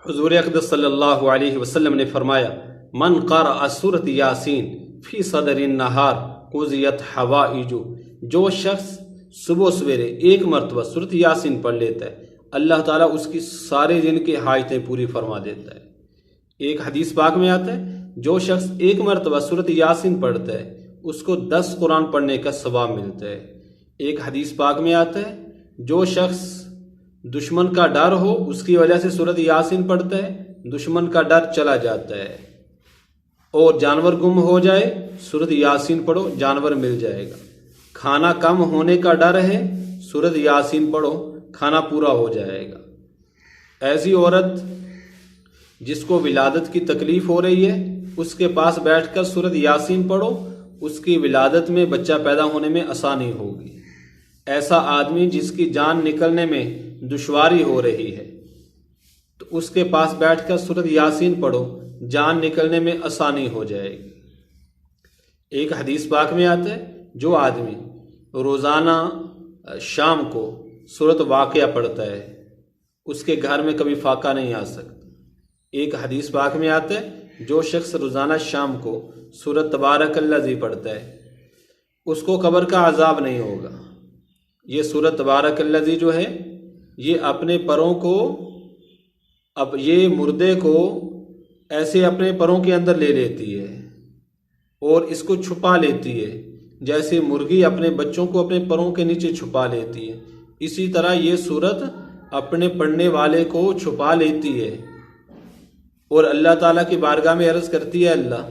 حضور اقدس صلی اللہ علیہ وسلم نے فرمایا، من قرأ سورۃ یاسین فی صدر النہار قضیت حوائج، جو شخص صبح سویرے ایک مرتبہ سورۃ یاسین پڑھ لیتا ہے اللہ تعالیٰ اس کی سارے دن کی حاجتیں پوری فرما دیتا ہے۔ ایک حدیث پاک میں آتا ہے جو شخص ایک مرتبہ سورۃ یاسین پڑھتا ہے اس کو 10 قرآن پڑھنے کا ثواب ملتا ہے۔ ایک حدیث پاک میں آتا ہے جو شخص دشمن کا ڈر ہو اس کی وجہ سے سورۃ یاسین پڑھتا ہے، دشمن کا ڈر چلا جاتا ہے۔ اور جانور گم ہو جائے سورۃ یاسین پڑھو، جانور مل جائے گا۔ کھانا کم ہونے کا ڈر ہے سورۃ یاسین پڑھو، کھانا پورا ہو جائے گا۔ ایسی عورت جس کو ولادت کی تکلیف ہو رہی ہے اس کے پاس بیٹھ کر سورۃ یاسین پڑھو، اس کی ولادت میں بچہ پیدا ہونے میں آسانی ہوگی۔ ایسا آدمی جس کی جان نکلنے میں دشواری ہو رہی ہے تو اس کے پاس بیٹھ کر سورۃ یاسین پڑھو، جان نکلنے میں آسانی ہو جائے گی۔ ایک حدیث پاک میں آتا ہے جو آدمی روزانہ شام کو سورۃ واقعہ پڑھتا ہے اس کے گھر میں کبھی فاقہ نہیں آ سکتا۔ ایک حدیث پاک میں آتا ہے جو شخص روزانہ شام کو سورۃ تبارک الذی پڑھتا ہے اس کو قبر کا عذاب نہیں ہوگا۔ یہ سورۃ تبارک الذی جو ہے یہ اپنے پروں کو، اب یہ مردے کو ایسے اپنے پروں کے اندر لے لیتی ہے اور اس کو چھپا لیتی ہے، جیسے مرغی اپنے بچوں کو اپنے پروں کے نیچے چھپا لیتی ہے، اسی طرح یہ سورت اپنے پڑھنے والے کو چھپا لیتی ہے اور اللہ تعالیٰ کی بارگاہ میں عرض کرتی ہے، اللہ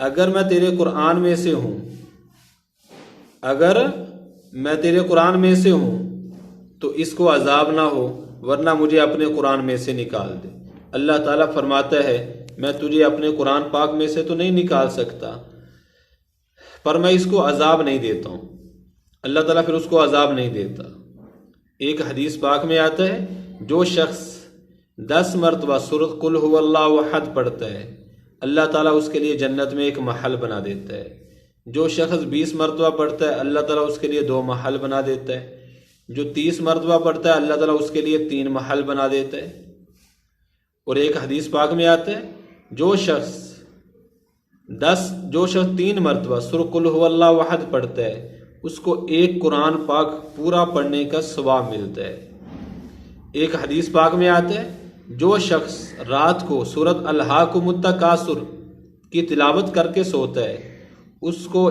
اگر میں تیرے قرآن میں سے ہوں، اگر میں تیرے قرآن میں سے ہوں تو اس کو عذاب نہ ہو، ورنہ مجھے اپنے قرآن میں سے نکال دے۔ اللہ تعالیٰ فرماتا ہے میں تجھے اپنے قرآن پاک میں سے تو نہیں نکال سکتا پر میں اس کو عذاب نہیں دیتا ہوں۔ اللہ تعالیٰ پھر اس کو عذاب نہیں دیتا۔ ایک حدیث پاک میں آتا ہے جو شخص 10 مرتبہ سورۃ قل هو اللہ احد پڑھتا ہے اللہ تعالیٰ اس کے لیے جنت میں ایک محل بنا دیتا ہے۔ جو شخص 20 مرتبہ پڑھتا ہے اللہ تعالیٰ اس کے لیے 2 محل بنا دیتا ہے۔ جو 30 مرتبہ پڑھتا ہے اللہ تعالیٰ اس کے لیے 3 محل بنا دیتا ہے۔ اور ایک حدیث پاک میں آتا ہے جو شخص 3 مرتبہ سورۃ قل هو اللہ احد پڑھتا ہے اس کو 1 قرآن پاک پورا پڑھنے کا ثواب ملتا ہے۔ ایک حدیث پاک میں آتا ہے جو شخص رات کو سورۃ الہاکم التکاثر کی تلاوت کر کے سوتا ہے اس کو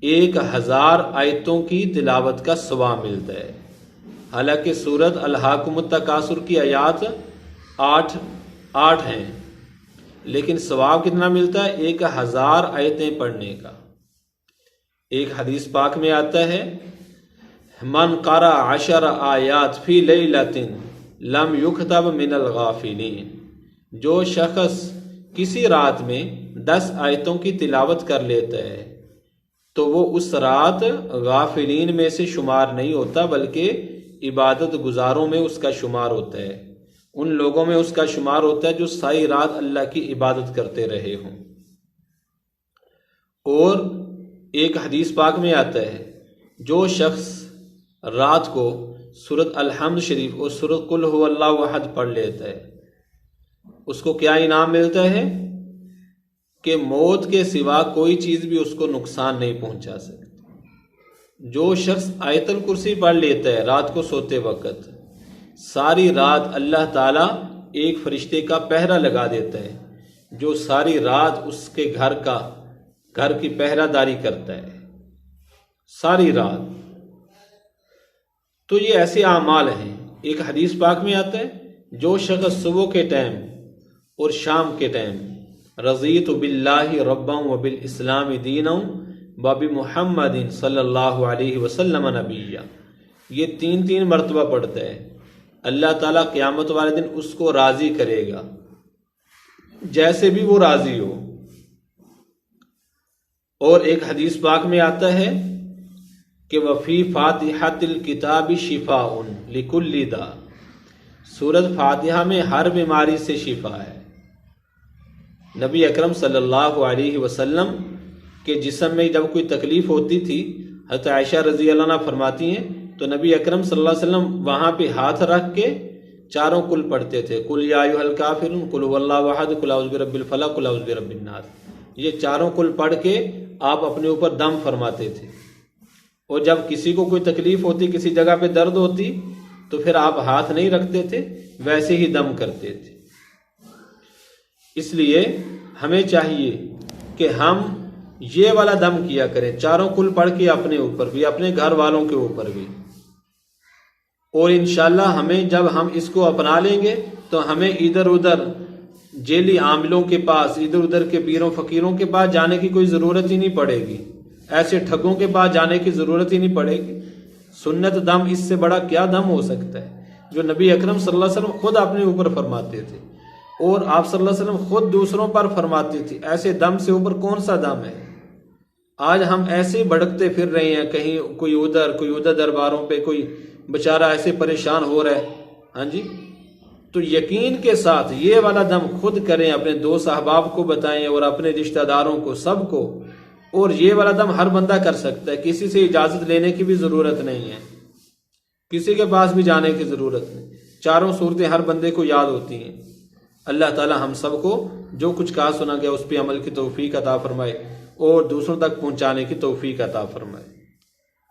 1000 آیتوں کی تلاوت کا ثواب ملتا ہے۔ حالانکہ سورۃ الہاکم التکاثر کی آیات 8 ہیں لیکن ثواب کتنا ملتا ہے؟ 1000 آیتیں پڑھنے کا۔ ایک حدیث پاک میں آتا ہے من قرأ 10 آیات فی لیلۃ لم یکتب من الغافلین، جو شخص کسی رات میں 10 آیتوں کی تلاوت کر لیتا ہے تو وہ اس رات غافلین میں سے شمار نہیں ہوتا بلکہ عبادت گزاروں میں اس کا شمار ہوتا ہے، ان لوگوں میں اس کا شمار ہوتا ہے جو ساری رات اللہ کی عبادت کرتے رہے ہوں۔ اور ایک حدیث پاک میں آتا ہے جو شخص رات کو سورۃ الحمد شریف اور سورۃ قل هو اللہ احد پڑھ لیتا ہے اس کو کیا انعام ملتا ہے کہ موت کے سوا کوئی چیز بھی اس کو نقصان نہیں پہنچا سکتی۔ جو شخص آیت الکرسی پڑھ لیتا ہے رات کو سوتے وقت ساری رات اللہ تعالیٰ ایک فرشتے کا پہرا لگا دیتا ہے جو ساری رات اس کے گھر کی پہرہ داری کرتا ہے ساری رات۔ تو یہ ایسے اعمال ہیں۔ ایک حدیث پاک میں آتا ہے جو شخص صبح کے ٹائم اور شام کے ٹائم رضیت باللہ ربا وبالاسلام دینا وبمحمد صلی اللہ علیہ وسلم نبیہ، یہ 3 مرتبہ پڑھتا ہے اللہ تعالیٰ قیامت والے دن اس کو راضی کرے گا جیسے بھی وہ راضی ہو۔ اور ایک حدیث پاک میں آتا ہے کہ وفی فاتحۃ الکتاب شفاء لکل داء، سورۃ فاتحہ میں ہر بیماری سے شفا ہے۔ نبی اکرم صلی اللہ علیہ وسلم کے جسم میں جب کوئی تکلیف ہوتی تھی حضرت عائشہ رضی اللہ عنہ فرماتی ہیں تو نبی اکرم صلی اللہ علیہ وسلم وہاں پہ ہاتھ رکھ کے چاروں کل پڑھتے تھے، قل یا ایھا الکافرون، قل ھو اللہ احد، قل اعوذ برب الفلق، قل اعوذ برب الناس۔ یہ چاروں کل پڑھ کے آپ اپنے اوپر دم فرماتے تھے، اور جب کسی کو کوئی تکلیف ہوتی، کسی جگہ پہ درد ہوتی، تو پھر آپ ہاتھ نہیں رکھتے تھے، ویسے ہی دم کرتے تھے۔ اس لیے ہمیں چاہیے کہ ہم یہ والا دم کیا کریں، چاروں کل پڑھ کے اپنے اوپر بھی، اپنے گھر والوں کے اوپر بھی، اور انشاءاللہ ہمیں جب ہم اس کو اپنا لیں گے تو ہمیں ادھر ادھر جیلی عاملوں کے پاس، ادھر ادھر کے پیروں فقیروں کے پاس جانے کی کوئی ضرورت ہی نہیں پڑے گی، ایسے ٹھگوں کے پاس جانے کی ضرورت ہی نہیں پڑے گی۔ سنت دم اس سے بڑا کیا دم ہو سکتا ہے، جو نبی اکرم صلی اللہ علیہ وسلم خود اپنے اوپر فرماتے تھے، اور آپ صلی اللہ علیہ وسلم خود دوسروں پر فرماتے تھے۔ ایسے دم سے اوپر کون سا دم ہے؟ آج ہم ایسے ہی بھٹکتے پھر رہے ہیں، کہیں کوئی ادھر درباروں پہ، کوئی بیچارہ ایسے پریشان ہو رہا ہے، ہاں جی۔ تو یقین کے ساتھ یہ والا دم خود کریں، اپنے دوست احباب کو بتائیں اور اپنے رشتہ داروں کو، سب کو، اور یہ والا دم ہر بندہ کر سکتا ہے، کسی سے اجازت لینے کی بھی ضرورت نہیں ہے، کسی کے پاس بھی جانے کی ضرورت نہیں، چاروں صورتیں ہر بندے کو یاد ہوتی ہیں۔ اللہ تعالی ہم سب کو جو کچھ کہا سنا گیا اس پہ عمل کی توفیق عطا فرمائے، اور دوسروں تک پہنچانے کی توفیق عطا فرمائے۔